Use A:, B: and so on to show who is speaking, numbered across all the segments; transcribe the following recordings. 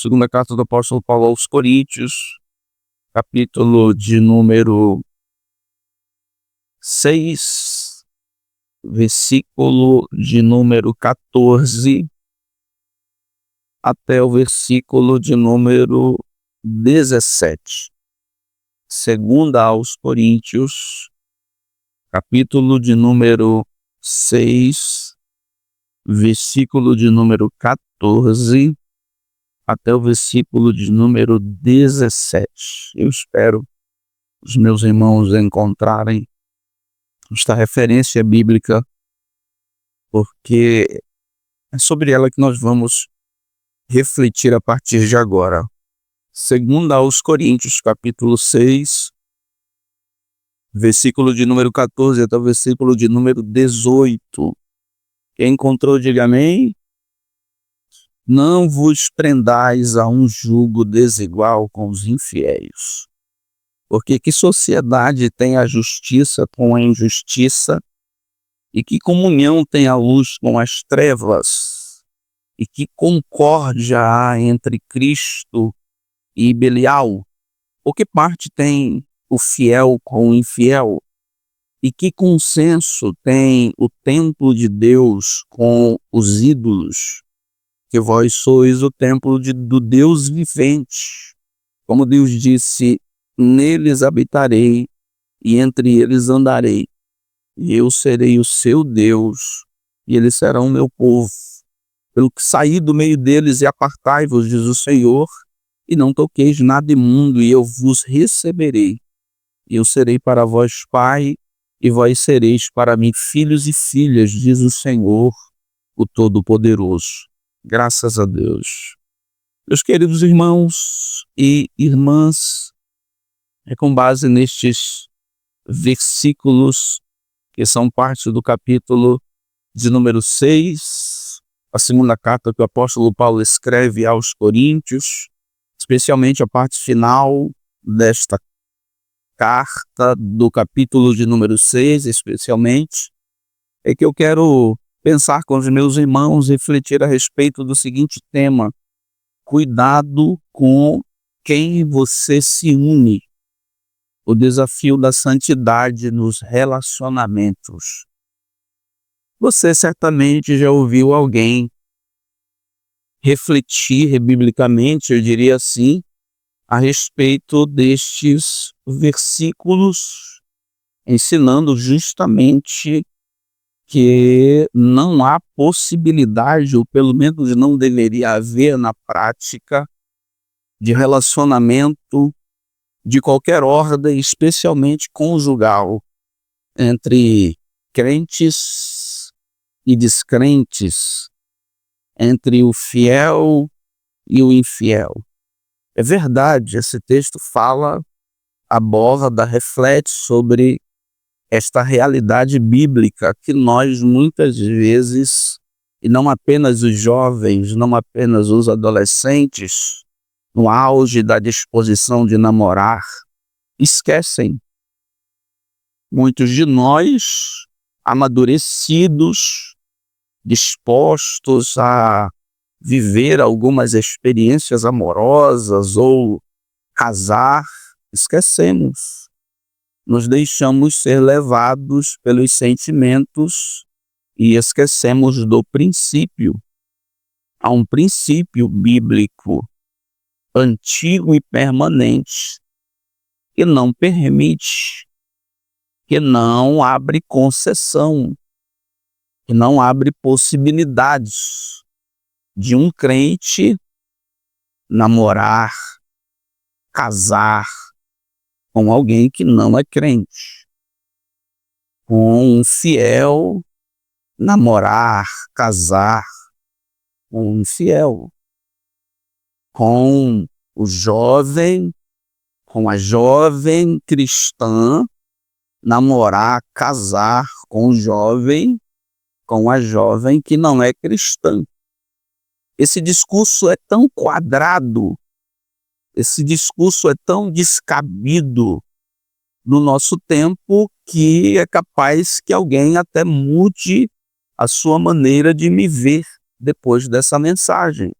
A: segunda carta do apóstolo Paulo aos Coríntios, capítulo de número 6, versículo de número 14, até o versículo de número 17. Segunda aos Coríntios, capítulo de número 6, versículo de número 14, até o versículo de número 17. Eu espero os meus irmãos encontrarem esta referência bíblica, porque é sobre ela que nós vamos refletir a partir de agora. Segunda aos Coríntios, capítulo 6, versículo de número 14 até o versículo de número 18. Quem encontrou, diga amém. Não vos prendais a um jugo desigual com os infiéis. Porque que sociedade tem a justiça com a injustiça? E que comunhão tem a luz com as trevas? E que concórdia há entre Cristo e Belial? Ou que parte tem o fiel com o infiel? E que consenso tem o templo de Deus com os ídolos? Que vós sois o templo do Deus vivente. Como Deus disse, neles habitarei e entre eles andarei. E eu serei o seu Deus e eles serão o meu povo. Pelo que saí do meio deles e apartai-vos, diz o Senhor, e não toqueis nada imundo, e eu vos receberei. E eu serei para vós pai, e vós sereis para mim filhos e filhas, diz o Senhor, o Todo-Poderoso. Graças a Deus. Meus queridos irmãos e irmãs, é com base nestes versículos que são parte do capítulo de número 6, a segunda carta que o apóstolo Paulo escreve aos Coríntios, especialmente a parte final desta carta do capítulo de número 6, especialmente, é que eu quero pensar com os meus irmãos, refletir a respeito do seguinte tema: cuidado com quem você se une. O desafio da santidade nos relacionamentos. Você certamente já ouviu alguém refletir biblicamente, eu diria assim, a respeito destes versículos, ensinando justamente que não há possibilidade, ou pelo menos não deveria haver na prática, de relacionamento de qualquer ordem, especialmente conjugal, entre crentes e descrentes, entre o fiel e o infiel. É verdade, esse texto fala, aborda, reflete sobre esta realidade bíblica que nós muitas vezes, e não apenas os jovens, não apenas os adolescentes, no auge da disposição de namorar, esquecem. Muitos de nós, amadurecidos, dispostos a viver algumas experiências amorosas ou casar, esquecemos. Nos deixamos ser levados pelos sentimentos e esquecemos do princípio. Há um princípio bíblico antigo e permanente que não permite, que não abre concessão, que não abre possibilidades de um crente namorar, casar com alguém que não é crente, com um fiel namorar, casar com um infiel, com o jovem, com a jovem cristã, namorar, casar com o jovem, com a jovem que não é cristã. Esse discurso é tão quadrado, esse discurso é tão descabido no nosso tempo que é capaz que alguém até mude a sua maneira de me ver depois dessa mensagem.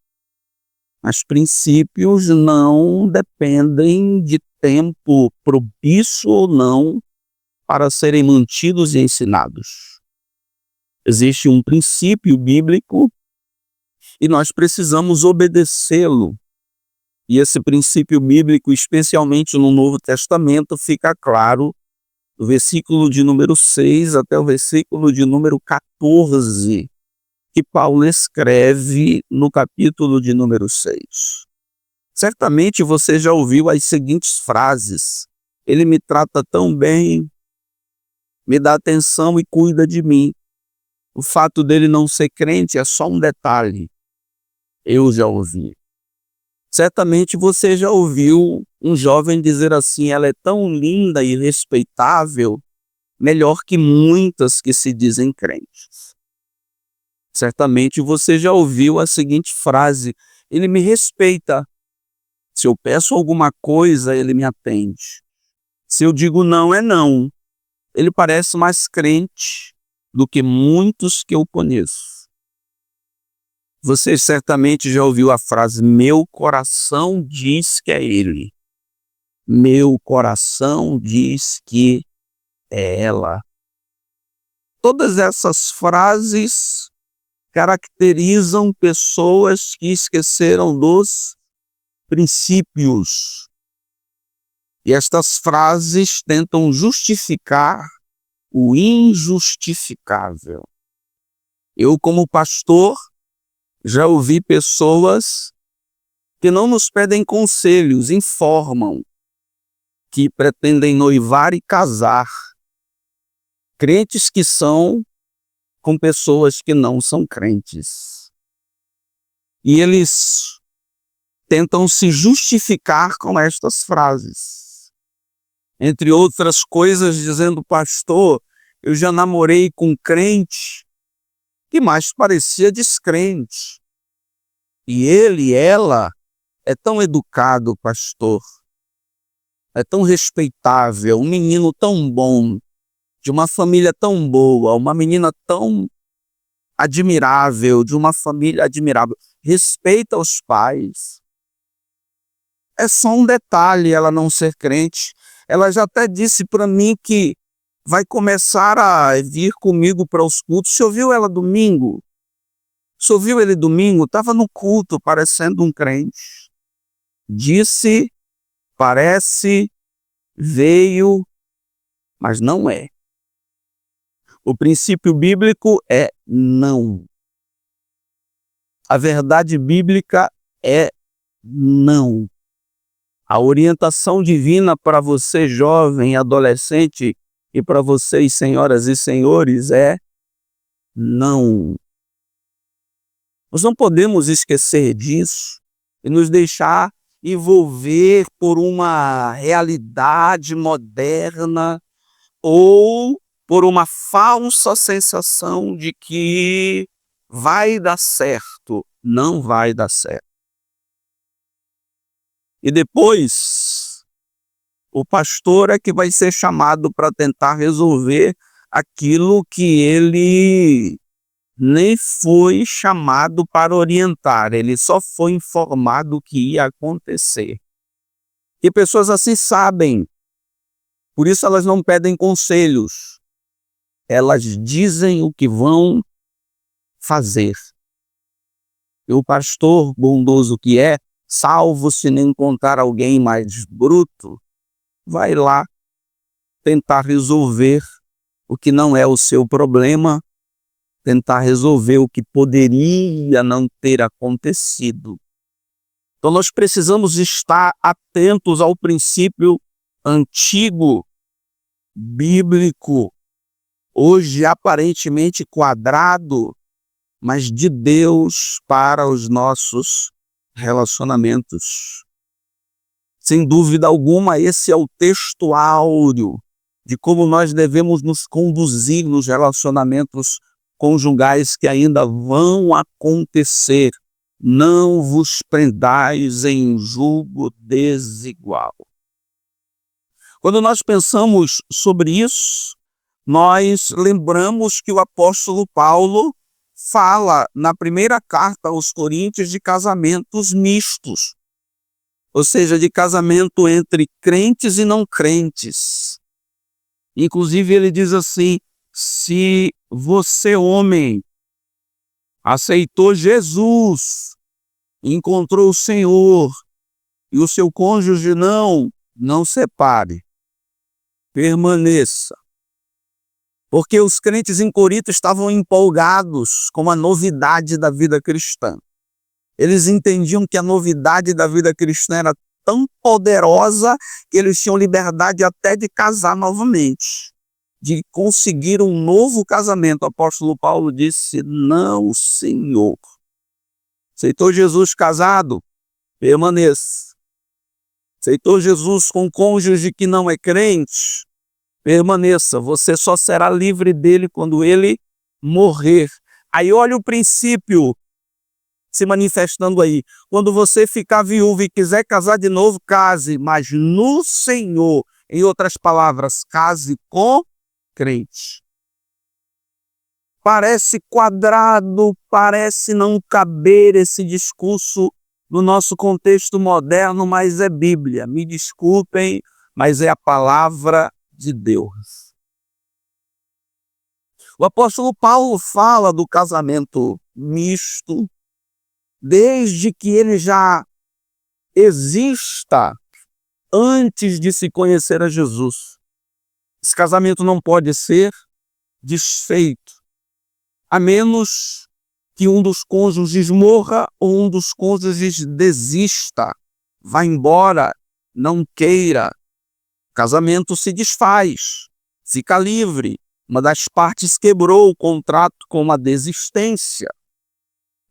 A: Mas princípios não dependem de tempo propício ou não para serem mantidos e ensinados. Existe um princípio bíblico e nós precisamos obedecê-lo. E esse princípio bíblico, especialmente no Novo Testamento, fica claro do versículo de número 6 até o versículo de número 14, que Paulo escreve no capítulo de número 6. Certamente você já ouviu as seguintes frases: ele me trata tão bem, me dá atenção e cuida de mim. O fato dele não ser crente é só um detalhe. Eu já ouvi. Certamente você já ouviu um jovem dizer assim: ela é tão linda e respeitável, melhor que muitas que se dizem crentes. Certamente você já ouviu a seguinte frase: ele me respeita. Se eu peço alguma coisa, ele me atende. Se eu digo não, é não. Ele parece mais crente do que muitos que eu conheço. Você certamente já ouviu a frase: meu coração diz que é ele. Meu coração diz que é ela. Todas essas frases caracterizam pessoas que esqueceram dos princípios. E estas frases tentam justificar o injustificável. Eu, como pastor, já ouvi pessoas que não nos pedem conselhos, informam que pretendem noivar e casar. Crentes que são com pessoas que não são crentes. E eles tentam se justificar com estas frases. Entre outras coisas, dizendo: pastor, eu já namorei com um crente que mais parecia descrente. E ele, ela, é tão educado, pastor. É tão respeitável, um menino tão bom, de uma família tão boa, uma menina tão admirável, de uma família admirável. Respeita os pais. É só um detalhe ela não ser crente. Ela já até disse para mim que vai começar a vir comigo para os cultos. Você ouviu ela domingo? Você ouviu ele domingo? Estava no culto, parecendo um crente. Disse, parece, veio, mas não é. O princípio bíblico é não. A verdade bíblica é não. A orientação divina para você, jovem, adolescente, e para vocês, senhoras e senhores, é não. Nós não podemos esquecer disso e nos deixar envolver por uma realidade moderna ou por uma falsa sensação de que vai dar certo. Não vai dar certo. E depois, o pastor é que vai ser chamado para tentar resolver aquilo que ele nem foi chamado para orientar, ele só foi informado que ia acontecer. E pessoas assim sabem, por isso elas não pedem conselhos, elas dizem o que vão fazer. E o pastor bondoso que é, salvo se não encontrar alguém mais bruto, vai lá tentar resolver o que não é o seu problema, tentar resolver o que poderia não ter acontecido. Então nós precisamos estar atentos ao princípio antigo, bíblico, hoje aparentemente quadrado, mas de Deus para os nossos relacionamentos. Sem dúvida alguma, esse é o texto áureo de como nós devemos nos conduzir nos relacionamentos conjugais que ainda vão acontecer. Não vos prendais em jugo desigual. Quando nós pensamos sobre isso, nós lembramos que o apóstolo Paulo fala na primeira carta aos Coríntios de casamentos mistos, ou seja, de casamento entre crentes e não crentes. Inclusive ele diz assim: se você, homem, aceitou Jesus, encontrou o Senhor, e o seu cônjuge não separe, permaneça. Porque os crentes em Corinto estavam empolgados com a novidade da vida cristã. Eles entendiam que a novidade da vida cristã era tão poderosa que eles tinham liberdade até de casar novamente, de conseguir um novo casamento. O apóstolo Paulo disse: não, Senhor. Aceitou Jesus casado? Permaneça. Aceitou Jesus com cônjuge que não é crente? Permaneça. Você só será livre dele quando ele morrer. Aí olha o princípio se manifestando aí. Quando você ficar viúvo e quiser casar de novo, case, mas no Senhor. Em outras palavras, case com crente. Parece quadrado, parece não caber esse discurso no nosso contexto moderno, mas é Bíblia. Me desculpem, mas é a palavra de Deus. O apóstolo Paulo fala do casamento misto, desde que ele já exista antes de se conhecer a Jesus. Esse casamento não pode ser desfeito, a menos que um dos cônjuges morra ou um dos cônjuges desista, vá embora, não queira. O casamento se desfaz, fica livre. Uma das partes quebrou o contrato com uma desistência.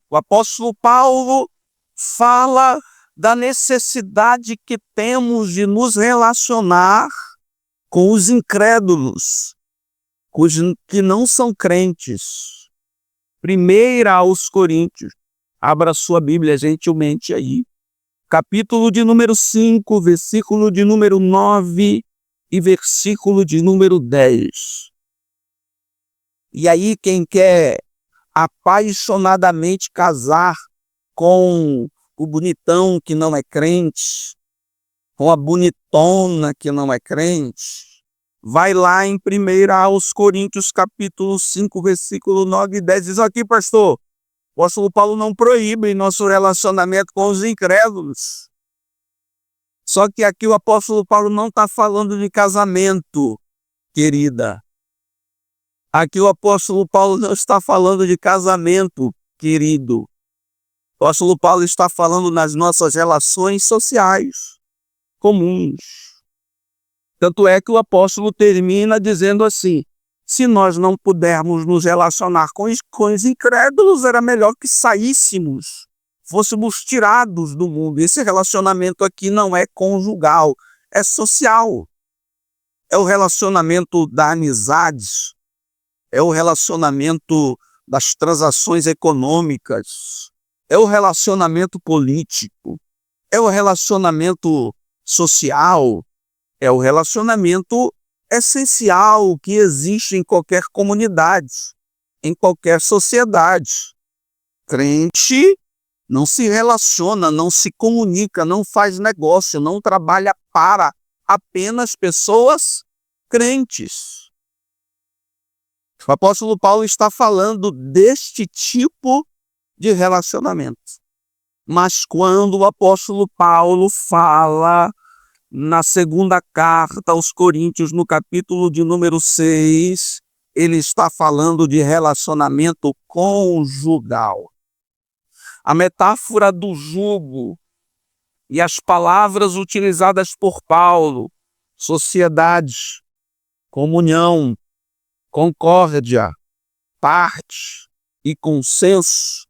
A: O apóstolo Paulo fala da necessidade que temos de nos relacionar com os incrédulos, com os que não são crentes. Primeira aos Coríntios, abra sua Bíblia gentilmente aí, capítulo de número 5, versículo de número 9 e versículo de número 10. E aí quem quer apaixonadamente casar com o bonitão que não é crente, com a bonitona que não é crente, vai lá em 1 aos Coríntios, capítulo 5, versículo 9 e 10. Diz aqui, pastor, o apóstolo Paulo não proíbe nosso relacionamento com os incrédulos. Só que aqui o apóstolo Paulo não está falando de casamento, querida. Aqui o apóstolo Paulo não está falando de casamento, querido. O apóstolo Paulo está falando nas nossas relações sociais comuns. Tanto é que o apóstolo termina dizendo assim: se nós não pudermos nos relacionar com os incrédulos, era melhor que saíssemos, fôssemos tirados do mundo. Esse relacionamento aqui não é conjugal, é social. É o relacionamento da amizade, é o relacionamento das transações econômicas, é o relacionamento político, é o relacionamento social, é o relacionamento essencial que existe em qualquer comunidade, em qualquer sociedade. Crente não se relaciona, não se comunica, não faz negócio, não trabalha para apenas pessoas crentes. O apóstolo Paulo está falando deste tipo de relacionamento. Mas quando o apóstolo Paulo fala na segunda carta aos Coríntios, no capítulo de número 6, ele está falando de relacionamento conjugal. A metáfora do jugo e as palavras utilizadas por Paulo, sociedade, comunhão, concórdia, parte e consenso,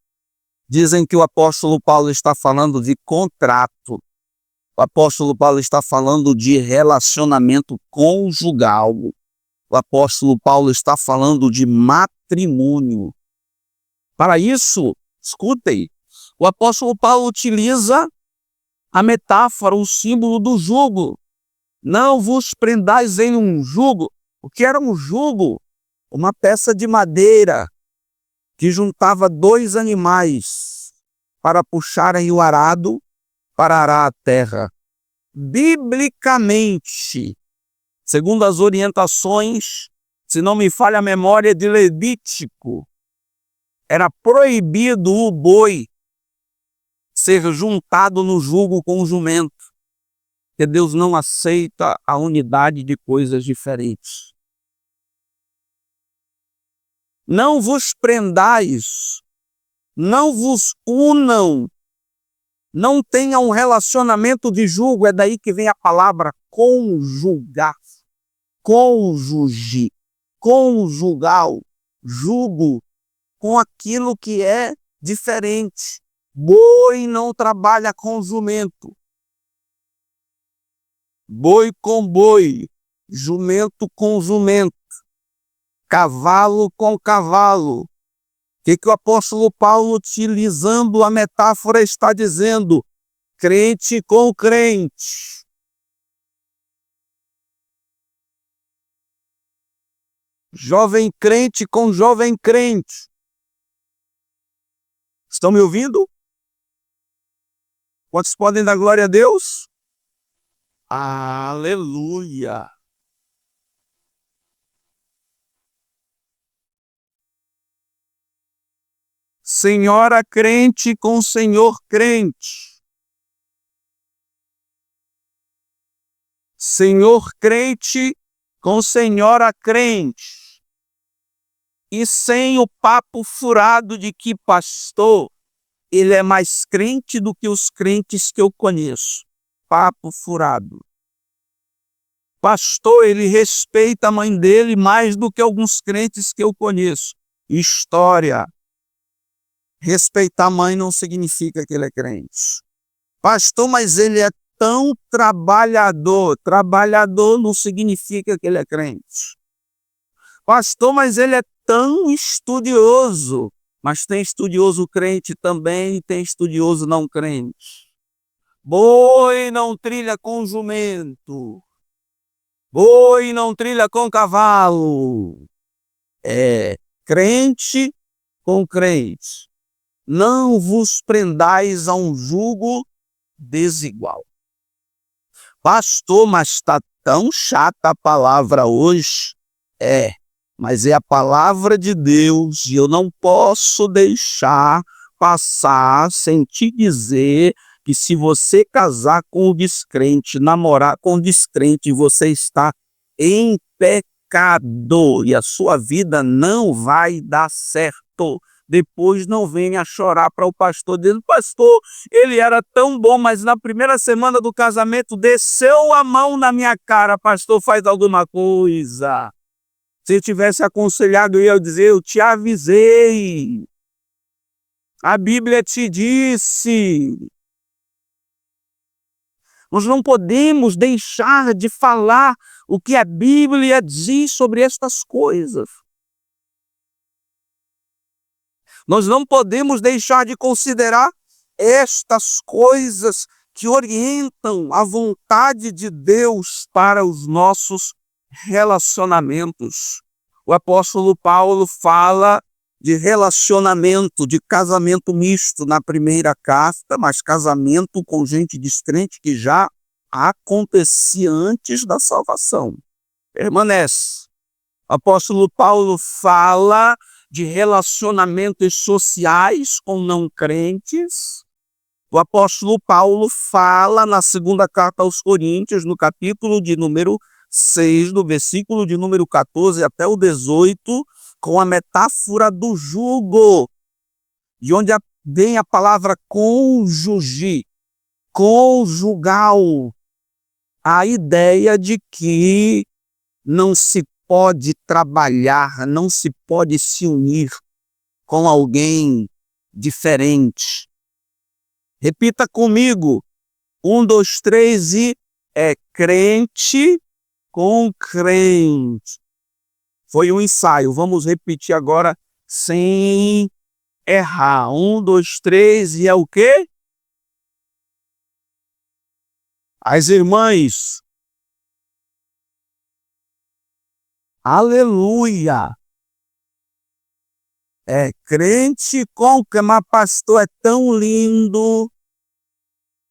A: dizem que o apóstolo Paulo está falando de contrato. O apóstolo Paulo está falando de relacionamento conjugal. O apóstolo Paulo está falando de matrimônio. Para isso, escutem, o apóstolo Paulo utiliza a metáfora, o símbolo do jugo. Não vos prendais em um jugo. O que era um jugo? Uma peça de madeira que juntava 2 animais para puxarem o arado para arar a terra. Biblicamente, segundo as orientações, se não me falha a memória, de Levítico, era proibido o boi ser juntado no jugo com o jumento, porque Deus não aceita a unidade de coisas diferentes. Não vos prendais, não vos unam, não tenham um relacionamento de jugo, é daí que vem a palavra conjugar, cônjuge, conjugal, jugo, com aquilo que é diferente. Boi não trabalha com jumento. Boi com boi, jumento com jumento, cavalo com cavalo. O que o apóstolo Paulo, utilizando a metáfora, está dizendo? Crente com crente. Jovem crente com jovem crente. Estão me ouvindo? Quantos podem dar glória a Deus? Aleluia! Senhora crente com senhor crente. Senhor crente com senhora crente. E sem o papo furado de que pastor, ele é mais crente do que os crentes que eu conheço. Papo furado. Pastor, ele respeita a mãe dele mais do que alguns crentes que eu conheço. História. Respeitar a mãe não significa que ele é crente. Pastor, mas ele é tão trabalhador. Trabalhador não significa que ele é crente. Pastor, mas ele é tão estudioso. Mas tem estudioso crente também e tem estudioso não crente. Boi não trilha com jumento. Boi não trilha com cavalo. É crente com crente. Não vos prendais a um jugo desigual. Pastor, mas está tão chata a palavra hoje. Mas é a palavra de Deus e eu não posso deixar passar sem te dizer que se você casar com o descrente, namorar com o descrente, você está em pecado e a sua vida não vai dar certo. Depois não venha chorar para o pastor, dizendo, pastor, ele era tão bom, mas na primeira semana do casamento desceu a mão na minha cara, pastor, faz alguma coisa. Se eu tivesse aconselhado, eu ia dizer, eu te avisei. A Bíblia te disse. Nós não podemos deixar de falar o que a Bíblia diz sobre estas coisas. Nós não podemos deixar de considerar estas coisas que orientam a vontade de Deus para os nossos relacionamentos. O apóstolo Paulo fala de relacionamento, de casamento misto na primeira carta, mas casamento com gente descrente que já acontecia antes da salvação. Permanece. O apóstolo Paulo fala de relacionamentos sociais com não crentes. O apóstolo Paulo fala na segunda carta aos Coríntios, no capítulo de número 6, do versículo de número 14 até o 18, com a metáfora do jugo, de onde vem a palavra cônjuge, conjugal, a ideia de que não se pode trabalhar, não se pode se unir com alguém diferente. Repita comigo, 1, 2, 3 e é crente com crente. Foi um ensaio, vamos repetir agora sem errar. 1, 2, 3 e é o quê? As irmãs. Aleluia! É crente com que, mas pastor é tão lindo,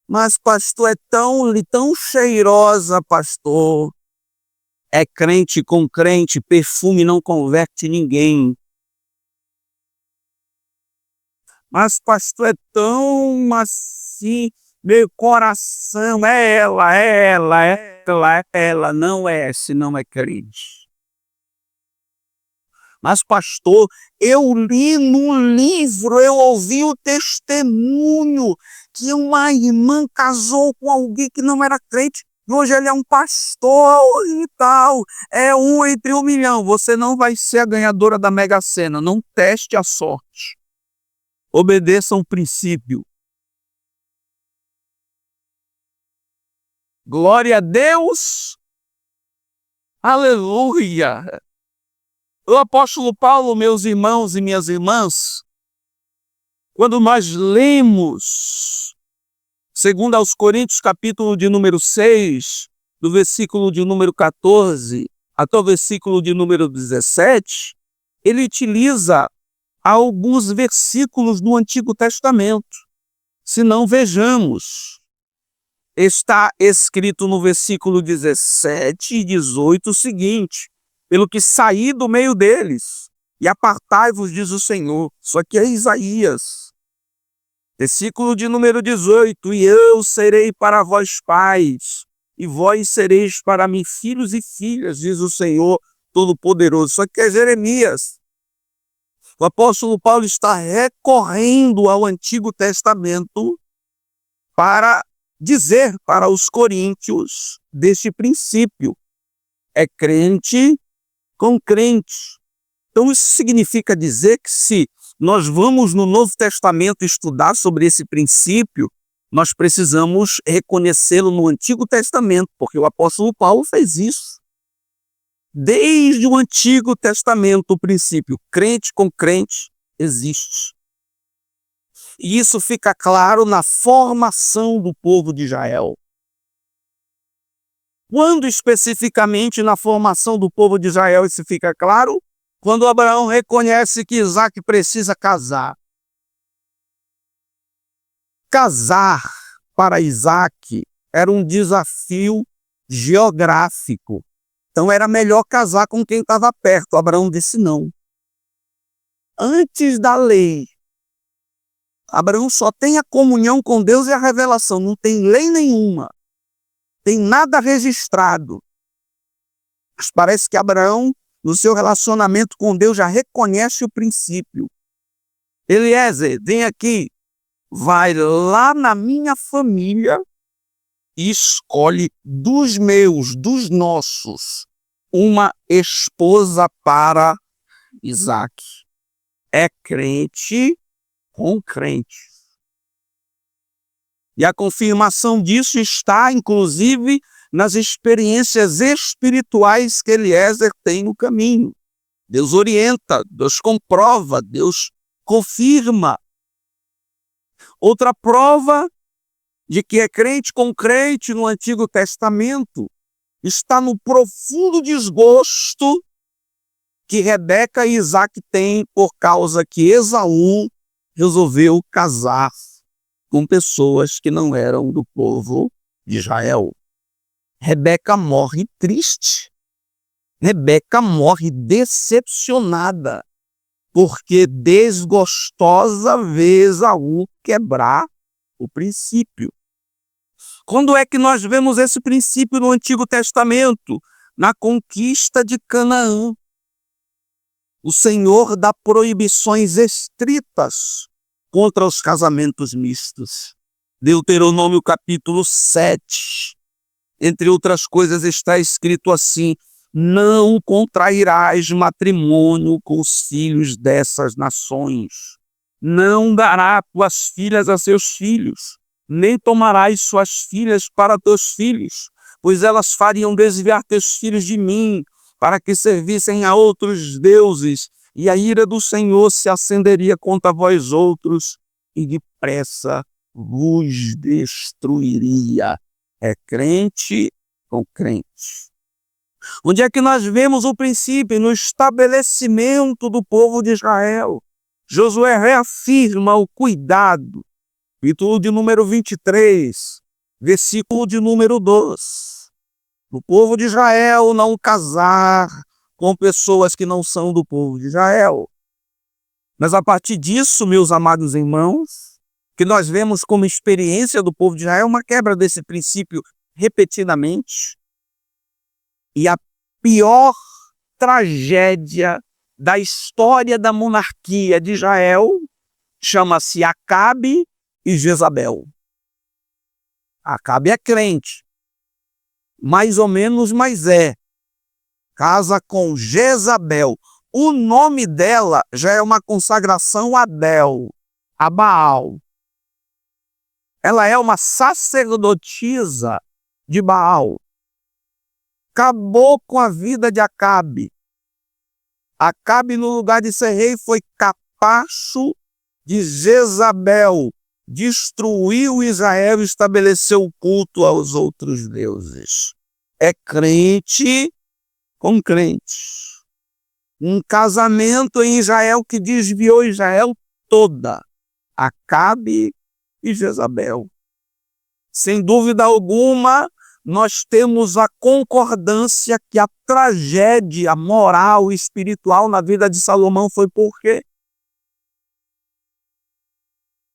A: mas pastor é tão cheirosa, pastor. É crente com crente, perfume não converte ninguém. Mas pastor é tão assim, meu coração, é ela, não é, se não é crente. Mas pastor, eu li no livro, eu ouvi o testemunho que uma irmã casou com alguém que não era crente, e hoje ele é um pastor e tal, é um entre 1 milhão. Você não vai ser a ganhadora da Mega Sena, não teste a sorte. Obedeça um princípio. Glória a Deus. Aleluia. O apóstolo Paulo, meus irmãos e minhas irmãs, quando nós lemos, segundo aos Coríntios, capítulo de número 6, do versículo de número 14 até o versículo de número 17, ele utiliza alguns versículos do Antigo Testamento. Se não, vejamos. Está escrito no versículo 17 e 18 o seguinte: pelo que saí do meio deles, e apartai-vos, diz o Senhor. Isso aqui é Isaías. Versículo de número 18: e eu serei para vós pais, e vós sereis para mim filhos e filhas, diz o Senhor Todo-Poderoso. Isso aqui é Jeremias. O apóstolo Paulo está recorrendo ao Antigo Testamento para dizer para os coríntios deste princípio. É crente com crente. Então isso significa dizer que se nós vamos no Novo Testamento estudar sobre esse princípio, nós precisamos reconhecê-lo no Antigo Testamento, porque o apóstolo Paulo fez isso. Desde o Antigo Testamento, o princípio crente com crente existe. E isso fica claro na formação do povo de Israel. Quando especificamente na formação do povo de Israel isso fica claro? Quando Abraão reconhece que Isaac precisa casar. Casar para Isaac era um desafio geográfico. Então era melhor casar com quem estava perto. Abraão disse não. Antes da lei, Abraão só tem a comunhão com Deus e a revelação. Não tem lei nenhuma. Tem nada registrado. Mas parece que Abraão, no seu relacionamento com Deus, já reconhece o princípio. Eliezer, vem aqui. Vai lá na minha família e escolhe dos meus, dos nossos, uma esposa para Isaac. É crente com crente. E a confirmação disso está, inclusive, nas experiências espirituais que Eliezer tem no caminho. Deus orienta, Deus comprova, Deus confirma. Outra prova de que é crente com crente no Antigo Testamento está no profundo desgosto que Rebeca e Isaac têm por causa que Esaú resolveu casar com pessoas que não eram do povo de Israel. Rebeca morre triste. Rebeca morre decepcionada, porque desgostosa vê Esaú quebrar o princípio. Quando é que nós vemos esse princípio no Antigo Testamento? Na conquista de Canaã. O Senhor dá proibições estritas contra os casamentos mistos. Deuteronômio capítulo 7. Entre outras coisas está escrito assim: não contrairás matrimônio com os filhos dessas nações. Não dará tuas filhas a seus filhos, nem tomarás suas filhas para teus filhos, pois elas fariam desviar teus filhos de mim, para que servissem a outros deuses, e a ira do Senhor se acenderia contra vós outros, e depressa vos destruiria. É crente com crente. Onde é que nós vemos o princípio? No estabelecimento do povo de Israel. Josué reafirma o cuidado. Capítulo de número 23, versículo de número 2. O povo de Israel não casar com pessoas que não são do povo de Israel. Mas a partir disso, meus amados irmãos, que nós vemos como experiência do povo de Israel, uma quebra desse princípio repetidamente. E a pior tragédia da história da monarquia de Israel chama-se Acabe e Jezabel. Acabe é crente, mais ou menos, mas casa com Jezabel. O nome dela já é uma consagração a Bel, a Baal. Ela é uma sacerdotisa de Baal. Acabou com a vida de Acabe. Acabe, no lugar de ser rei, foi capacho de Jezabel. Destruiu Israel e estabeleceu o culto aos outros deuses. É crente com crente. Um casamento em Israel que desviou Israel toda. Acabe e Jezabel. Sem dúvida alguma, nós temos a concordância que a tragédia moral e espiritual na vida de Salomão foi por quê?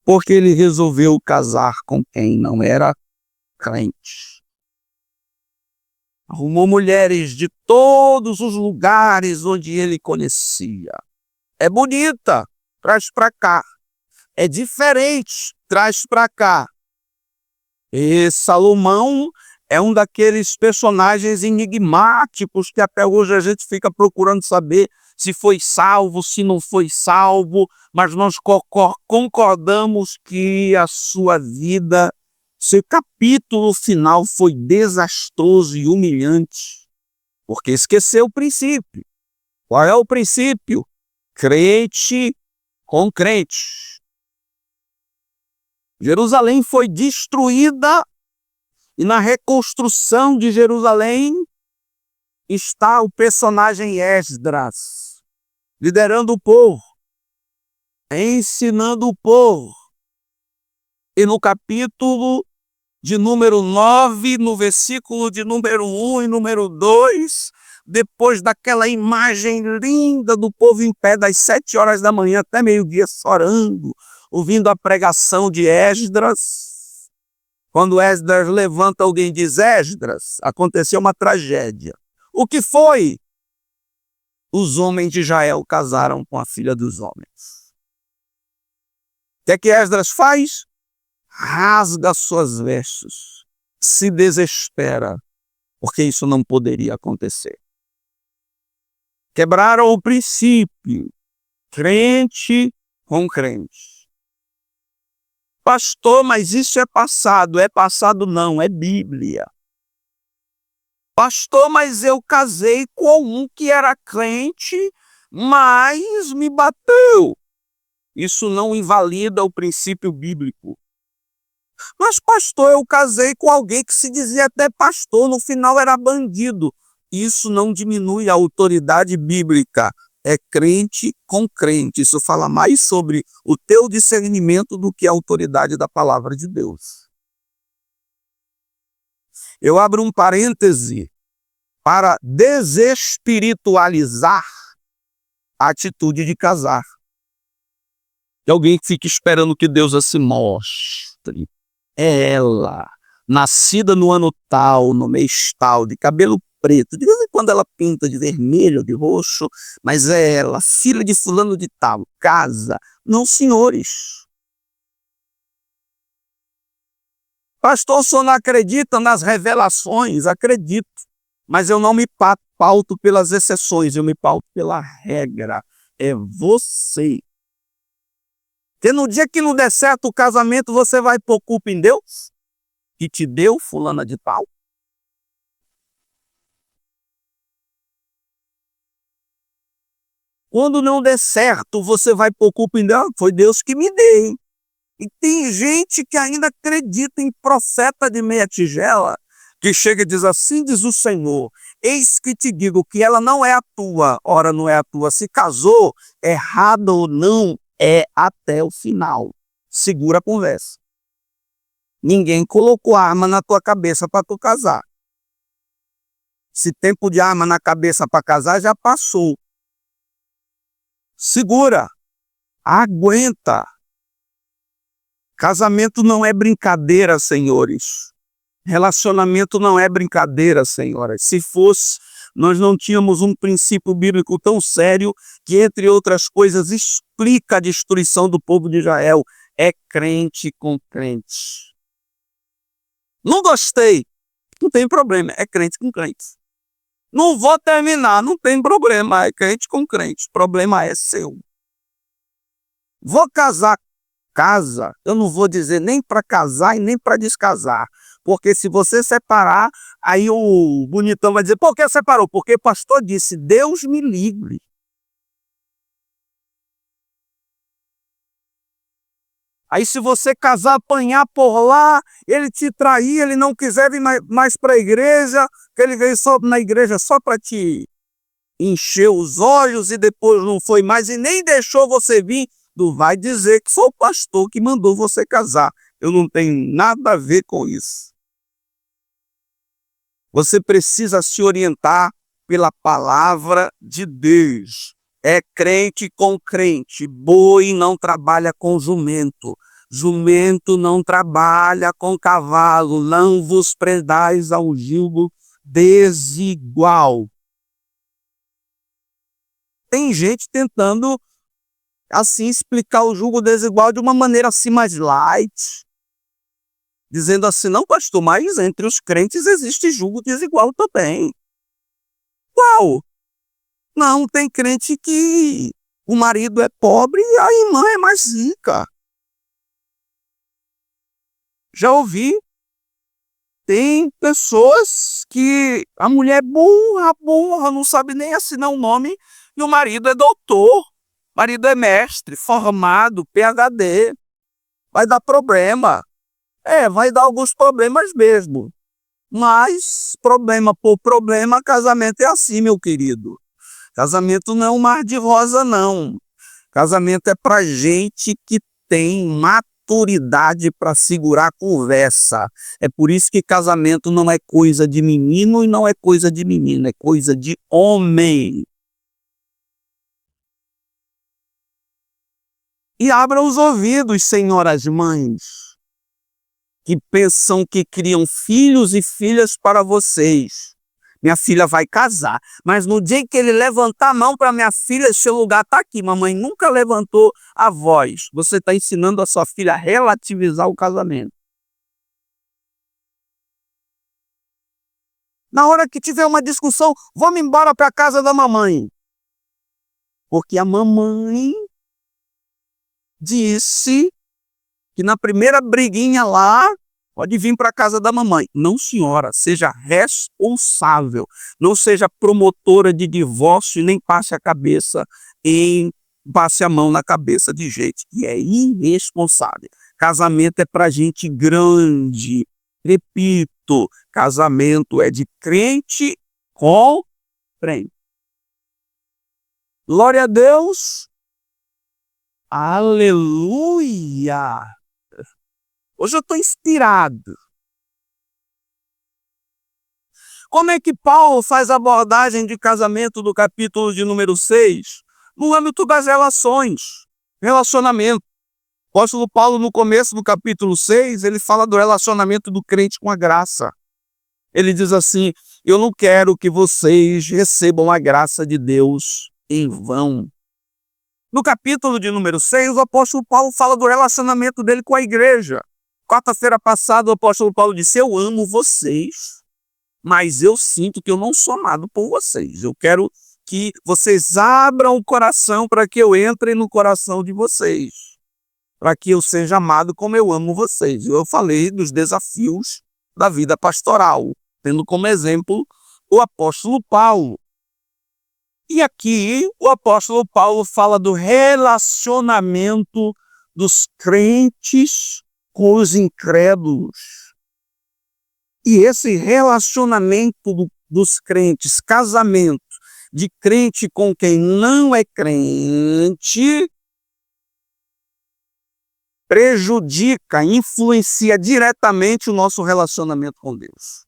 A: Porque ele resolveu casar com quem não era crente. Arrumou mulheres de todos os lugares onde ele conhecia. É bonita, traz para cá. É diferente, traz para cá. E Salomão é um daqueles personagens enigmáticos que até hoje a gente fica procurando saber se foi salvo, se não foi salvo, mas nós concordamos que a sua vida, seu capítulo final foi desastroso e humilhante, porque esqueceu o princípio. Qual é o princípio? Crente com crente. Jerusalém foi destruída e na reconstrução de Jerusalém está o personagem Esdras, liderando o povo, ensinando o povo. E no capítulo de número 9, no versículo de número 1 e número 2, depois daquela imagem linda do povo em pé das 7 horas da manhã até meio-dia orando, ouvindo a pregação de Esdras. Quando Esdras levanta, alguém diz: Esdras, aconteceu uma tragédia. O que foi? Os homens de Israel casaram com a filha dos homens. O que Esdras faz? Rasga suas vestes, se desespera, porque isso não poderia acontecer. Quebraram o princípio, crente com crente. Pastor, mas isso é passado. É passado não, é Bíblia. Pastor, mas eu casei com um que era crente, mas me bateu. Isso não invalida o princípio bíblico. Mas pastor, eu casei com alguém que se dizia até pastor, no final era bandido. Isso não diminui a autoridade bíblica. É crente com crente. Isso fala mais sobre o teu discernimento do que a autoridade da palavra de Deus. Eu abro um parêntese para desespiritualizar a atitude de casar. De alguém que fica esperando que Deus se mostre. É ela, nascida no ano tal, no mês tal, de cabelo preto. De vez em quando ela pinta de vermelho, de roxo, mas é ela, filha de fulano de tal, casa. Não, senhores. Pastor, o senhor não acredita nas revelações? Acredito. Mas eu não me pauto pelas exceções, eu me pauto pela regra. É você. Porque no dia que não der certo o casamento, você vai pôr culpa em Deus? Que te deu fulana de tal? Quando não der certo, você vai pôr culpa em Deus? Foi Deus que me deu. E tem gente que ainda acredita em profeta de meia tigela, que chega e diz assim, diz o Senhor, eis que te digo que ela não é a tua, ora não é a tua. Se casou, errado ou não, é até o final. Segura a conversa. Ninguém colocou arma na tua cabeça para tu casar. Esse tempo de arma na cabeça para casar já passou. Segura. Aguenta. Casamento não é brincadeira, senhores. Relacionamento não é brincadeira, senhoras. Se fosse, nós não tínhamos um princípio bíblico tão sério que, entre outras coisas, explica a destruição do povo de Israel. É crente com crente. Não gostei. Não tem problema. É crente com crente. Não vou terminar. Não tem problema. É crente com crente. O problema é seu. Vou casar. Casa, eu não vou dizer nem para casar e nem para descasar. Porque se você separar, aí o bonitão vai dizer, por que separou? Porque o pastor disse, Deus me livre. Aí se você casar, apanhar por lá, ele te trair, ele não quiser vir mais para a igreja, que ele veio só na igreja só para te encher os olhos e depois não foi mais e nem deixou você vir, tu vai dizer que foi o pastor que mandou você casar. Eu não tenho nada a ver com isso. Você precisa se orientar pela palavra de Deus. É crente com crente. Boi não trabalha com jumento. Jumento não trabalha com cavalo. Não vos prendais ao jugo desigual. Tem gente tentando assim explicar o jugo desigual de uma maneira assim mais light, dizendo assim, não pastor, mas entre os crentes existe jugo desigual também. Qual? Não, tem crente que o marido é pobre e a irmã é mais rica. Já ouvi. Tem pessoas que a mulher é burra, não sabe nem assinar o nome e o marido é doutor. O marido é mestre, formado, PhD. Vai dar problema. Vai dar alguns problemas mesmo. Mas, problema por problema, casamento é assim, meu querido. Casamento não é um mar de rosa, não. Casamento é para gente que tem maturidade para segurar a conversa. É por isso que casamento não é coisa de menino e não é coisa de menina, é coisa de homem. E abra os ouvidos, senhoras mães, que pensam que criam filhos e filhas para vocês. Minha filha vai casar, mas no dia em que ele levantar a mão para minha filha, seu lugar está aqui. Mamãe nunca levantou a voz. Você está ensinando a sua filha a relativizar o casamento. Na hora que tiver uma discussão, vamos embora para a casa da mamãe. Porque a mamãe disse que na primeira briguinha lá, pode vir para a casa da mamãe. Não, senhora, seja responsável. Não seja promotora de divórcio e nem passe a mão na cabeça de gente que é irresponsável. Casamento é para gente grande. Repito, casamento é de crente com crente. Glória a Deus. Aleluia. Hoje eu estou inspirado. Como é que Paulo faz a abordagem de casamento do capítulo de número 6? No âmbito das relações, relacionamento. O apóstolo Paulo, no começo do capítulo 6, ele fala do relacionamento do crente com a graça. Ele diz assim, eu não quero que vocês recebam a graça de Deus em vão. No capítulo de número 6, o apóstolo Paulo fala do relacionamento dele com a igreja. Quarta-feira passada, o apóstolo Paulo disse, eu amo vocês, mas eu sinto que eu não sou amado por vocês. Eu quero que vocês abram o coração para que eu entre no coração de vocês, para que eu seja amado como eu amo vocês. Eu falei dos desafios da vida pastoral, tendo como exemplo o apóstolo Paulo. E aqui o apóstolo Paulo fala do relacionamento dos crentes com os incrédulos. E esse relacionamento dos crentes, casamento de crente com quem não é crente, prejudica, influencia diretamente o nosso relacionamento com Deus.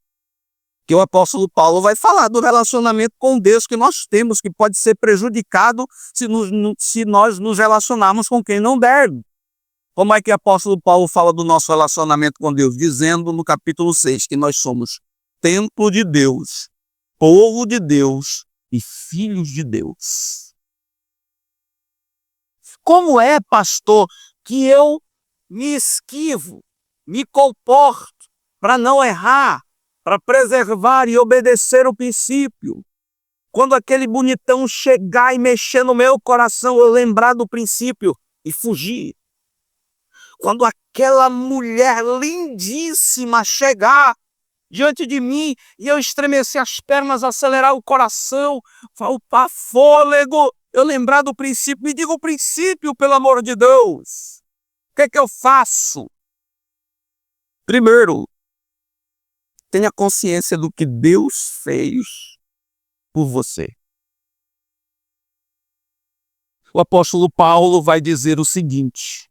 A: Que o apóstolo Paulo vai falar do relacionamento com Deus que nós temos, que pode ser prejudicado se nós nos relacionarmos com quem não deve. Como é que o apóstolo Paulo fala do nosso relacionamento com Deus? Dizendo no capítulo 6 que nós somos templo de Deus, povo de Deus e filhos de Deus. Como é, pastor, que eu me esquivo, me comporto para não errar, para preservar e obedecer o princípio? Quando aquele bonitão chegar e mexer no meu coração, eu lembrar do princípio e fugir. Quando aquela mulher lindíssima chegar diante de mim e eu estremecer as pernas, acelerar o coração, faltar fôlego, eu lembrar do princípio, me diga o princípio, pelo amor de Deus. O que é que eu faço? Primeiro, tenha consciência do que Deus fez por você. O apóstolo Paulo vai dizer o seguinte: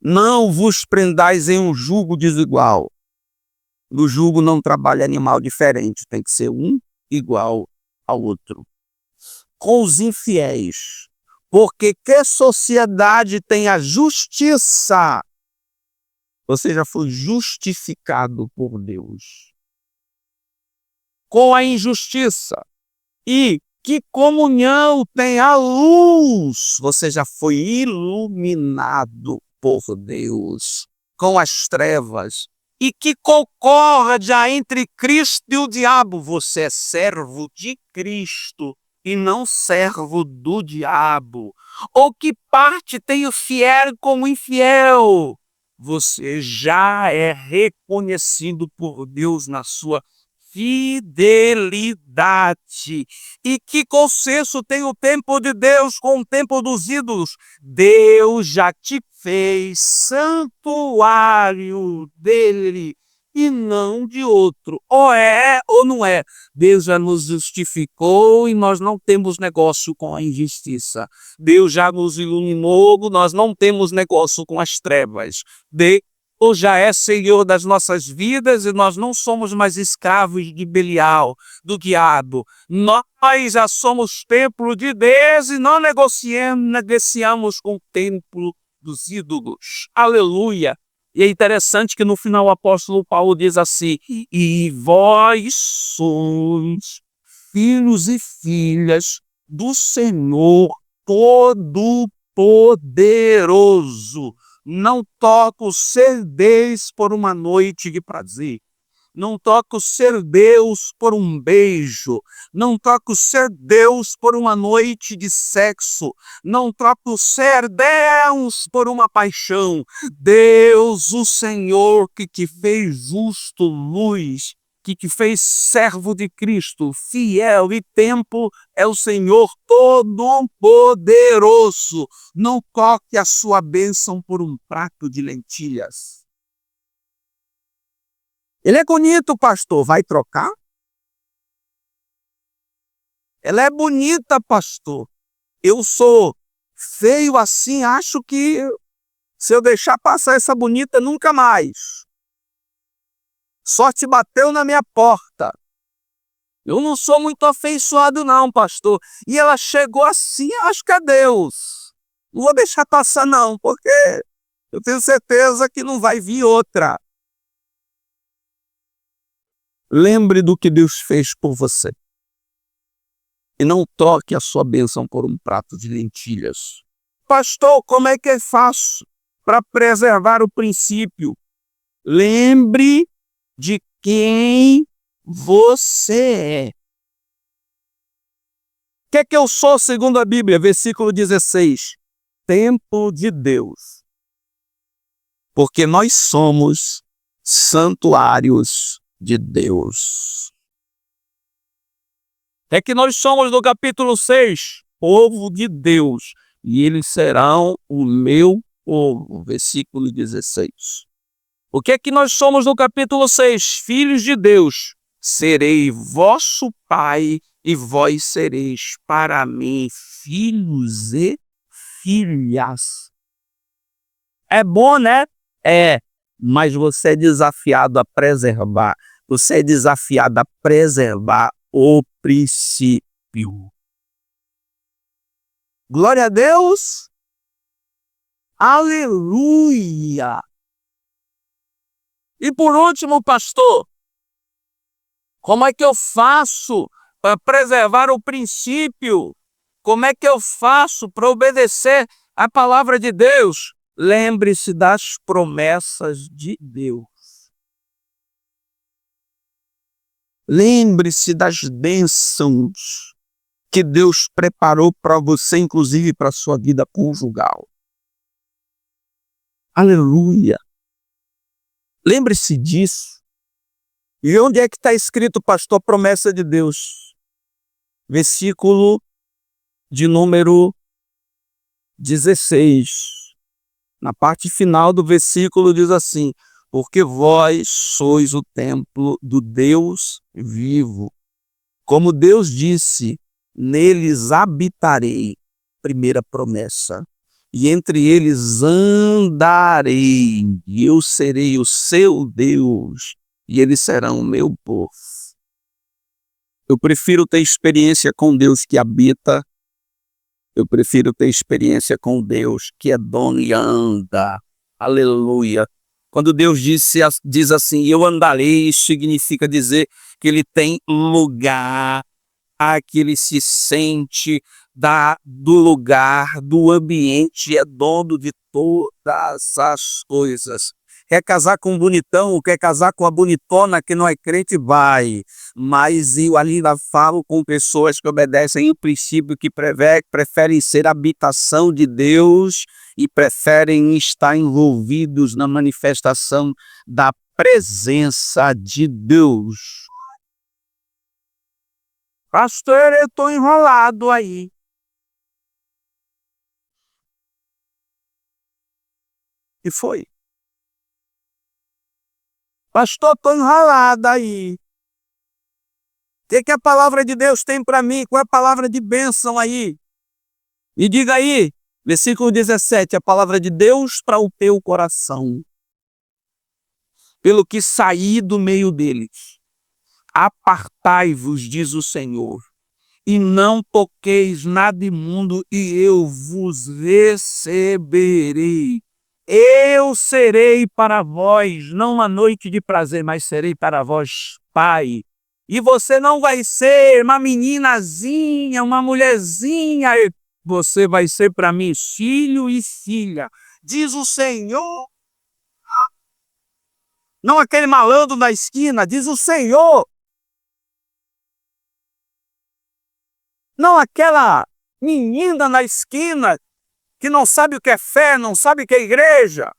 A: não vos prendais em um jugo desigual. No jugo não trabalha animal diferente, tem que ser um igual ao outro. Com os infiéis, porque que sociedade tem a justiça? Você já foi justificado por Deus. Com a injustiça. E que comunhão tem a luz? Você já foi iluminado por Deus. Com as trevas. E que concórdia entre Cristo e o diabo? Você é servo de Cristo e não servo do diabo. Ou que parte tem o fiel com o infiel? Você já é reconhecido por Deus na sua fidelidade. E que consenso tem o templo de Deus com o templo dos ídolos? Deus já te fez santuário dele e não de outro. Ou é ou não é. Deus já nos justificou e nós não temos negócio com a injustiça. Deus já nos iluminou, nós não temos negócio com as trevas. Deus já é Senhor das nossas vidas e nós não somos mais escravos de Belial, do diabo. Nós já somos templo de Deus e não negociamos com o templo dos ídolos. Aleluia! E é interessante que no final o apóstolo Paulo diz assim: e vós sois filhos e filhas do Senhor Todo-Poderoso. Não toco ser Deus por uma noite de prazer. Não toco ser Deus por um beijo. Não toco ser Deus por uma noite de sexo. Não toco ser Deus por uma paixão. Deus, o Senhor, que te fez justo, luz, que te fez servo de Cristo, fiel e templo, é o Senhor Todo-Poderoso. Não toque a sua bênção por um prato de lentilhas. Ele é bonito, pastor. Vai trocar? Ela é bonita, pastor. Eu sou feio assim, acho que se eu deixar passar essa bonita, nunca mais. Sorte bateu na minha porta. Eu não sou muito afeiçoado não, pastor. E ela chegou assim, acho que é Deus. Não vou deixar passar não, porque eu tenho certeza que não vai vir outra. Lembre do que Deus fez por você. E não troque a sua bênção por um prato de lentilhas. Pastor, como é que eu faço para preservar o princípio? Lembre de quem você é. O que é que eu sou segundo a Bíblia? Versículo 16. Templo de Deus. Porque nós somos santuários de Deus. É que nós somos no capítulo 6, povo de Deus, e eles serão o meu povo. Versículo 16. O que é que nós somos no capítulo 6? Filhos de Deus. Serei vosso pai e vós sereis para mim filhos e filhas. É bom, né? É, mas você é desafiado a preservar. Você é desafiado a preservar o princípio. Glória a Deus. Aleluia. E por último, pastor, como é que eu faço para preservar o princípio? Como é que eu faço para obedecer a palavra de Deus? Lembre-se das promessas de Deus. Lembre-se das bênçãos que Deus preparou para você, inclusive para a sua vida conjugal. Aleluia. Lembre-se disso. E onde é que está escrito, pastor, promessa de Deus? Versículo de número 16. Na parte final do versículo diz assim: porque vós sois o templo do Deus vivo. Como Deus disse, neles habitarei, primeira promessa, e entre eles andarei, e eu serei o seu Deus, e eles serão o meu povo. Eu prefiro ter experiência com Deus que habita. Eu prefiro ter experiência com Deus que é dono e anda. Aleluia. Quando Deus diz assim, eu andarei, significa dizer que ele tem lugar, que ele se sente do lugar, do ambiente, é dono de todas as coisas. Quer casar com um bonitão, quer casar com a bonitona que não é crente, vai. Mas eu ainda falo com pessoas que obedecem o princípio, que preferem ser habitação de Deus e preferem estar envolvidos na manifestação da presença de Deus. Pastor, eu estou enrolado aí. E foi. Pastor, estou enrolado aí. O que a palavra de Deus tem para mim? Qual é a palavra de bênção aí? E diga aí, versículo 17, a palavra de Deus para o teu coração. Pelo que saí do meio deles, apartai-vos, diz o Senhor, e não toqueis nada imundo, e eu vos receberei. Eu serei para vós, não uma noite de prazer, mas serei para vós pai. E você não vai ser uma meninazinha, uma mulherzinha, você vai ser para mim filho e filha, diz o Senhor. Não aquele malandro da esquina, diz o Senhor. Não aquela menina na esquina que não sabe o que é fé, não sabe o que é igreja,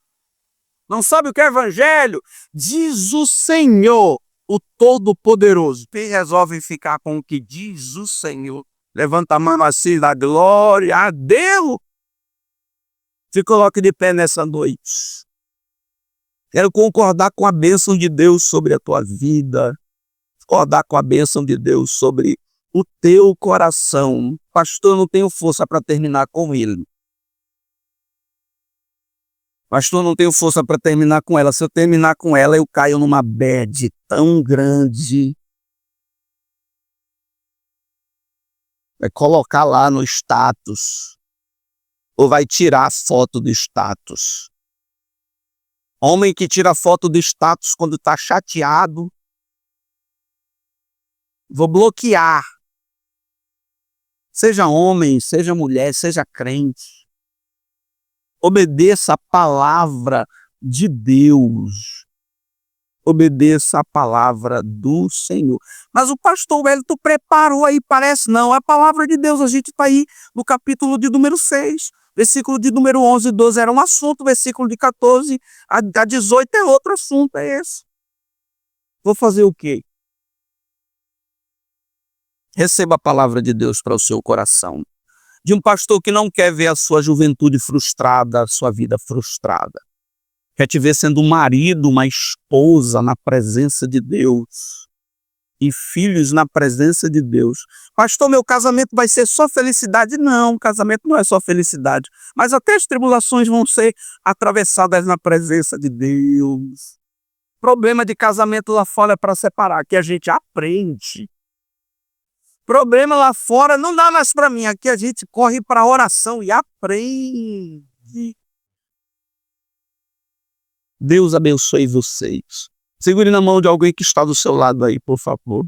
A: não sabe o que é evangelho. Diz o Senhor, o Todo-Poderoso. Quem resolve ficar com o que diz o Senhor, levanta a mão assim, dá glória a Deus. Se coloque de pé nessa noite. Quero concordar com a bênção de Deus sobre a tua vida, concordar com a bênção de Deus sobre o teu coração. Pastor, eu não tenho força para terminar com ele. Pastor, não tenho força para terminar com ela. Se eu terminar com ela, eu caio numa bad tão grande. Vai colocar lá no status. Ou vai tirar a foto do status. Homem que tira foto do status quando está chateado. Vou bloquear. Seja homem, seja mulher, seja crente. Obedeça a palavra de Deus. Obedeça a palavra do Senhor. Mas o pastor Wellington preparou aí, parece não. A palavra de Deus, a gente está aí no capítulo de número 6. Versículo de número 11 e 12 era um assunto. Versículo de 14 a 18 é outro assunto, é esse. Vou fazer o quê? Receba a palavra de Deus para o seu coração. De um pastor que não quer ver a sua juventude frustrada, a sua vida frustrada. Quer te ver sendo um marido, uma esposa na presença de Deus. e filhos na presença de Deus. Pastor, meu casamento vai ser só felicidade? Não, casamento não é só felicidade, mas até as tribulações vão ser atravessadas na presença de Deus. Problema de casamento lá fora é para separar, que a gente aprende. Problema lá fora não dá mais para mim, aqui a gente corre para a oração e aprende. Deus abençoe vocês. Segure na mão de alguém que está do seu lado aí, por favor.